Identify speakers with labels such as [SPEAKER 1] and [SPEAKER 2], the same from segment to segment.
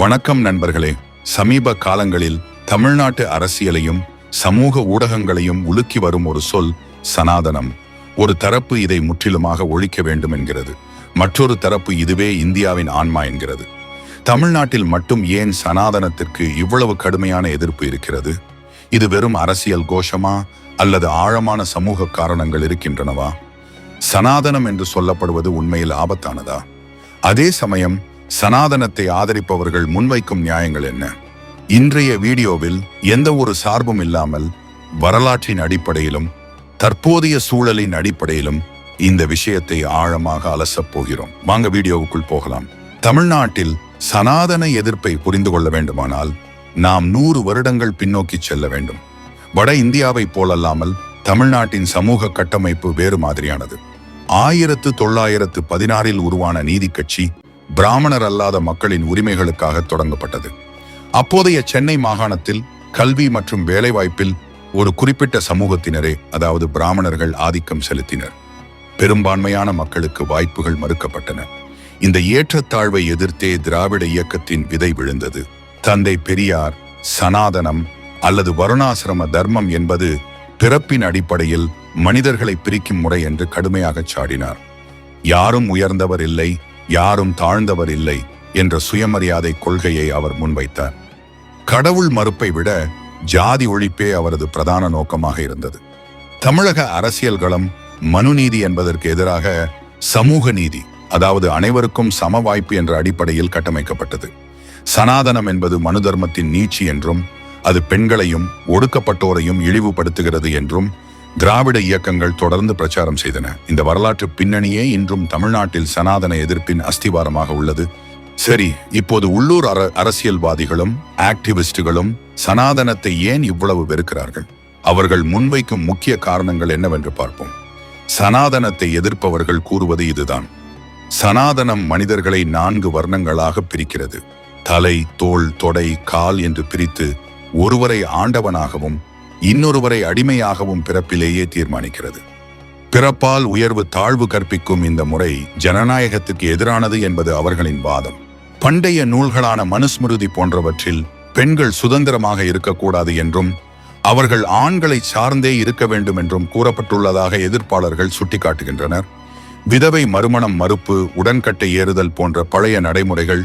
[SPEAKER 1] வணக்கம் நண்பர்களே. சமீப காலங்களில் தமிழ்நாட்டு அரசியலையும் சமூக ஊடகங்களையும் உலுக்கி வரும் ஒரு சொல் சனாதனம். ஒரு தரப்பு இதை முற்றிலுமாக ஒழிக்க வேண்டும் என்கிறது, மற்றொரு தரப்பு இதுவே இந்தியாவின் ஆன்மா என்கிறது. தமிழ்நாட்டில் மட்டும் ஏன் சனாதனத்திற்கு இவ்வளவு கடுமையான எதிர்ப்பு இருக்கிறது? இது வெறும் அரசியல் கோஷமா அல்லது ஆழமான சமூக காரணங்கள் இருக்கின்றனவா? சனாதனம் என்று சொல்லப்படுவது உண்மையில் ஆபத்தானதா? அதே சமயம் சனாதனத்தை ஆதரிப்பவர்கள் முன்வைக்கும் நியாயங்கள் என்ன? இன்றைய வீடியோவில் எந்த ஒரு சார்பும் இல்லாமல் வரலாற்றின் அடிப்படையிலும் தற்போதைய சூழலின் அடிப்படையிலும் இந்த விஷயத்தை ஆழமாக அலசப் போகிறோம். வாங்க வீடியோவுக்குள் போகலாம். தமிழ்நாட்டில் சனாதன எதிர்ப்பை புரிந்து கொள்ள வேண்டுமானால் நாம் 100 வருடங்கள் பின்னோக்கி செல்ல வேண்டும். வட இந்தியாவை போலல்லாமல் தமிழ்நாட்டின் சமூக கட்டமைப்பு வேறு மாதிரியானது. 1916 உருவான நீதி கட்சி பிராமணர் அல்லாத மக்களின் உரிமைகளுக்காக தொடங்கப்பட்டது. அப்போதைய சென்னை மாகாணத்தில் கல்வி மற்றும் வேலைவாய்ப்பில் ஒரு குறிப்பிட்ட சமூகத்தினரே, அதாவது பிராமணர்கள், ஆதிக்கம் செலுத்தினர். பெரும்பான்மையான மக்களுக்கு வாய்ப்புகள் மறுக்கப்பட்டன. இந்த ஏற்றத்தாழ்வை எதிர்த்தே திராவிட இயக்கத்தின் விதை விழுந்தது. தந்தை பெரியார் சனாதனம் அல்லது வருணாசிரம தர்மம் என்பது பிறப்பின் அடிப்படையில் மனிதர்களை பிரிக்கும் முறை என்று கடுமையாக சாடினார். யாரும் உயர்ந்தவர் இல்லை, யாரும் தாழ்ந்தவர் இல்லை என்ற சுயமரியாதை கொள்கையை அவர் முன்வைத்தார். கடவுள் மறுப்பை விட ஜாதி ஒழிப்பே அவரது பிரதான நோக்கமாக இருந்தது. தமிழக அரசியல் களம் மனுநீதி என்பதற்கு எதிராக சமூக நீதி, அதாவது அனைவருக்கும் சம வாய்ப்பு என்ற அடிப்படையில் கட்டமைக்கப்பட்டது. சனாதனம் என்பது மனு தர்மத்தின் நீட்சி என்றும் அது பெண்களையும் ஒடுக்கப்பட்டோரையும் இழிவுபடுத்துகிறது என்றும் திராவிட இயக்கங்கள் தொடர்ந்து பிரச்சாரம் செய்தன. இந்த வரலாற்று பின்னணியே இன்றும் தமிழ்நாட்டில் சனாதன எதிர்ப்பின் அஸ்திவாரமாக உள்ளது. சரி, இப்போது உள்ளூர் அரசியல்வாதிகளும் ஆக்டிவிஸ்டுகளும் சனாதனத்தை ஏன் இவ்வளவு வெறுக்கிறார்கள்? அவர்கள் முன்வைக்கும் முக்கிய காரணங்கள் என்னவென்று பார்ப்போம். சனாதனத்தை எதிர்ப்பவர்கள் கூறுவது இதுதான்: சனாதனம் மனிதர்களை 4 வர்ணங்களாக பிரிக்கிறது. தலை, தோள், தொடை, கால் என்று பிரித்து ஒருவரை ஆண்டவனாகவும் இன்னொருவரை அடிமையாகவும் பிறப்பிலேயே தீர்மானிக்கிறது. பிறப்பால் உயர்வு தாழ்வு கற்பிக்கும் இந்த முறை ஜனநாயகத்துக்கு எதிரானது என்பது அவர்களின் வாதம். பண்டைய நூல்களான மனுஸ்மிருதி போன்றவற்றில் பெண்கள் சுதந்திரமாக இருக்கக்கூடாது என்றும் அவர்கள் ஆண்களை சார்ந்தே இருக்க வேண்டும் என்றும் கூறப்பட்டுள்ளதாக எதிர்ப்பாளர்கள் சுட்டிக்காட்டுகின்றனர். விதவை மறுமணம் மறுப்பு, உடன்கட்டை ஏறுதல் போன்ற பழைய நடைமுறைகள்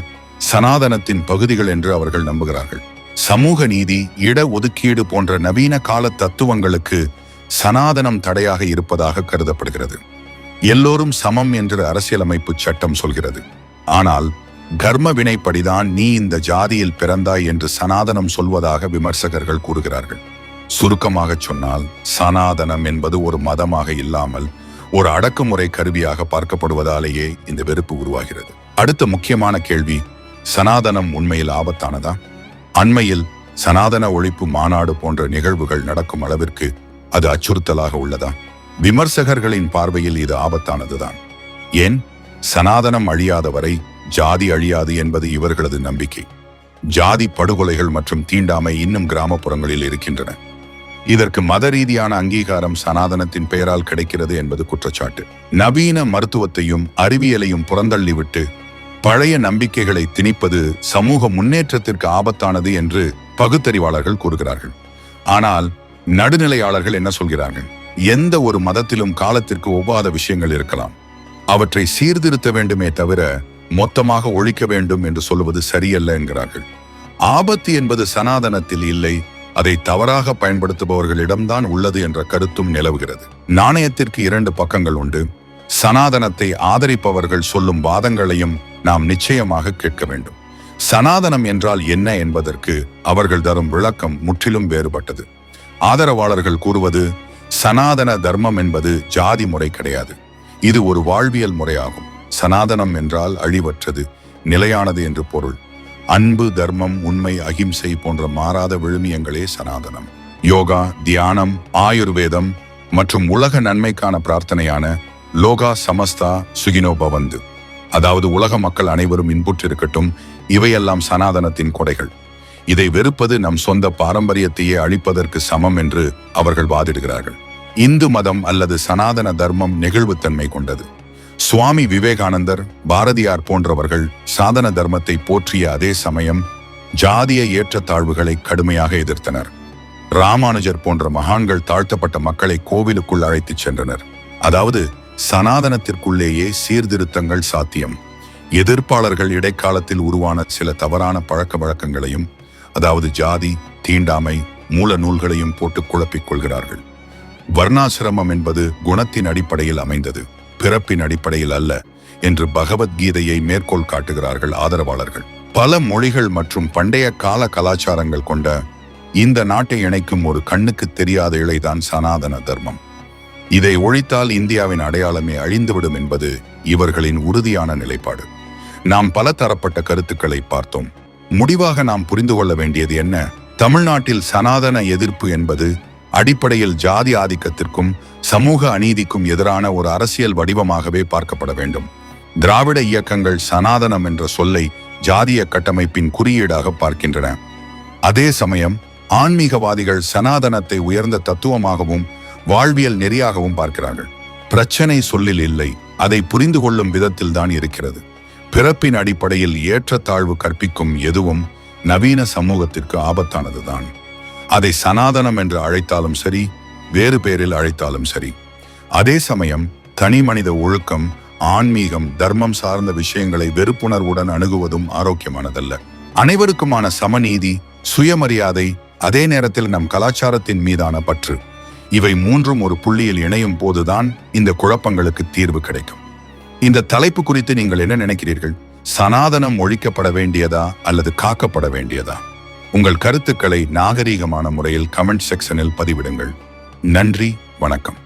[SPEAKER 1] சனாதனத்தின் பகுதிகள் என்று அவர்கள் நம்புகிறார்கள். சமூக நீதி, இட ஒதுக்கீடு போன்ற நவீன கால தத்துவங்களுக்கு சனாதனம் தடையாக இருப்பதாக கருதப்படுகிறது. எல்லோரும் சமம் என்று அரசியலமைப்பு சட்டம் சொல்கிறது. ஆனால் கர்ம வினைப்படிதான் நீ இந்த ஜாதியில் பிறந்தாய் என்று சனாதனம் சொல்வதாக விமர்சகர்கள் கூறுகிறார்கள். சுருக்கமாக சொன்னால், சனாதனம் என்பது ஒரு மதமாக இல்லாமல் ஒரு அடக்குமுறை கருவியாக பார்க்கப்படுவதாலேயே இந்த வெறுப்பு உருவாகிறது. அடுத்த முக்கியமான கேள்வி: சனாதனம் உண்மையில் ஆபத்தானதா? அண்மையில் சனாதன ஒழிப்பு மாநாடு போன்ற நிகழ்வுகள் நடக்கும் அளவிற்கு அது அச்சுறுத்தலாக உள்ளதா? விமர்சகர்களின் பார்வையில் இது ஆபத்தானதுதான். ஏன்? சனாதனம் அழியாதவரை ஜாதி அழியாது என்பது இவர்களது நம்பிக்கை. ஜாதி படுகொலைகள் மற்றும் தீண்டாமை இன்னும் கிராமப்புறங்களில் இருக்கின்றன. இதற்கு மத ரீதியான அங்கீகாரம் சனாதனத்தின் பெயரால் கிடைக்கிறது என்பது குற்றச்சாட்டு. நவீன மருத்துவத்தையும் அறிவியலையும் புறந்தள்ளிவிட்டு பழைய நம்பிக்கைகளை திணிப்பது சமூக முன்னேற்றத்திற்கு ஆபத்தானது என்று பகுத்தறிவாளர்கள் கூறுகிறார்கள். ஆனால் நடுநிலையாளர்கள் என்ன சொல்கிறார்கள்? எந்த ஒரு மதத்திலும் காலத்திற்கு ஒவ்வாத விஷயங்கள் இருக்கலாம். அவற்றை சீர்திருத்த வேண்டுமே தவிர மொத்தமாக ஒழிக்க வேண்டும் என்று சொல்வது சரியல்ல என்கிறார்கள். ஆபத்து என்பது சனாதனத்தில் இல்லை, அதை தவறாக பயன்படுத்துபவர்களிடம்தான் உள்ளது என்ற கருத்தும் நிலவுகிறது. நாணயத்திற்கு 2 பக்கங்கள் உண்டு. சனாதனத்தை ஆதரிப்பவர்கள் சொல்லும் வாதங்களையும் நாம் நிச்சயமாக கேட்க வேண்டும். சனாதனம் என்றால் என்ன என்பதற்கு அவர்கள் தரும் விளக்கம் முற்றிலும் வேறுபட்டது. ஆதரவாளர்கள் கூறுவது, சனாதன தர்மம் என்பது ஜாதி முறை கிடையாது, இது ஒரு வாழ்வியல் முறையாகும். சனாதனம் என்றால் அழிவற்றது, நிலையானது என்று பொருள். அன்பு, தர்மம், உண்மை, அகிம்சை போன்ற மாறாத விழுமியங்களே சனாதனம். யோகா, தியானம், ஆயுர்வேதம் மற்றும் உலக நன்மைக்கான பிரார்த்தனையான லோகா சமஸ்தா சுகினோ பவந்து, அதாவது உலக மக்கள் அனைவரும் இன்புற்றிருக்கட்டும், இவையெல்லாம் சனாதனத்தின் கொடைகள். இதை வெறுப்பது நம் சொந்த பாரம்பரியத்தையே அழிப்பதற்கு சமம் என்று அவர்கள் வாதிடுகிறார்கள். இந்து மதம் அல்லது சனாதன தர்மம் நெகிழ்வுத்தன்மை கொண்டது. சுவாமி விவேகானந்தர், பாரதியார் போன்றவர்கள் சாதன தர்மத்தை போற்றிய அதே சமயம் ஜாதிய ஏற்றத்தாழ்வுகளை கடுமையாக எதிர்த்தனர். ராமானுஜர் போன்ற மகான்கள் தாழ்த்தப்பட்ட மக்களை கோவிலுக்குள் அழைத்துச் சென்றனர். அதாவது சனாதனத்திற்குள்ளேயே சீர்திருத்தங்கள் சாத்தியம். எதிர்ப்பாளர்கள் இடைக்காலத்தில் உருவான சில தவறான பழக்க வழக்கங்களையும், அதாவது ஜாதி, தீண்டாமை, மூல நூல்களையும் போட்டு குழப்பிக் கொள்கிறார்கள். வர்ணாசிரமம் என்பது குணத்தின் அடிப்படையில் அமைந்தது, பிறப்பின் அடிப்படையில் அல்ல என்று பகவத்கீதையை மேற்கோள் காட்டுகிறார்கள் ஆதரவாளர்கள். பல மொழிகள் மற்றும் பண்டைய கால கலாச்சாரங்கள் கொண்ட இந்த நாட்டை இணைக்கும் ஒரு கண்ணுக்கு தெரியாத இழைதான் சனாதன தர்மம். இதை ஒழித்தால் இந்தியாவின் அடையாளமே அழிந்துவிடும் என்பது இவர்களின் உறுதியான நிலைப்பாடு. நாம் பல தரப்பட்ட கருத்துக்களை பார்த்தோம். முடிவாக நாம் புரிந்து கொள்ள வேண்டியது என்ன? தமிழ்நாட்டில் சனாதன எதிர்ப்பு என்பது அடிப்படையில் ஜாதி ஆதிக்கத்திற்கும் சமூக அநீதிக்கும் எதிரான ஒரு அரசியல் வடிவமாகவே பார்க்கப்பட வேண்டும். திராவிட இயக்கங்கள் சனாதனம் என்ற சொல்லை ஜாதிய கட்டமைப்பின் குறியீடாக பார்க்கின்றன. அதே சமயம் ஆன்மீகவாதிகள் சனாதனத்தை உயர்ந்த தத்துவமாகவும் வாழ்வியல் நெறியாகவும் பார்க்கிறார்கள். பிரச்சனை சொல்லில் இல்லை, அதை புரிந்து கொள்ளும் விதத்தில் தான் இருக்கிறது. பிறப்பின் அடிப்படையில் ஏற்றத்தாழ்வு கற்பிக்கும் எதுவும் நவீன சமூகத்திற்கு ஆபத்தானதுதான். அதை சனாதனம் என்று அழைத்தாலும் சரி, வேறு பேரில் அழைத்தாலும் சரி. அதே சமயம் தனி மனித ஒழுக்கம், ஆன்மீகம், தர்மம் சார்ந்த விஷயங்களை வெறுப்புணர்வுடன் அணுகுவதும் ஆரோக்கியமானதல்ல. அனைவருக்குமான சமநீதி, சுயமரியாதை, அதே நேரத்தில் நம் கலாச்சாரத்தின் மீதான பற்று, இவை மூன்றும் ஒரு புள்ளியில் இணையும் போதுதான் இந்த குழப்பங்களுக்கு தீர்வு கிடைக்கும். இந்த தலைப்பு குறித்து நீங்கள் என்ன நினைக்கிறீர்கள்? சனாதனம் ஒழிக்கப்பட வேண்டியதா அல்லது காக்கப்பட வேண்டியதா? உங்கள் கருத்துக்களை நாகரீகமான முறையில் கமெண்ட் செக்ஷனில் பதிவிடுங்கள். நன்றி, வணக்கம்.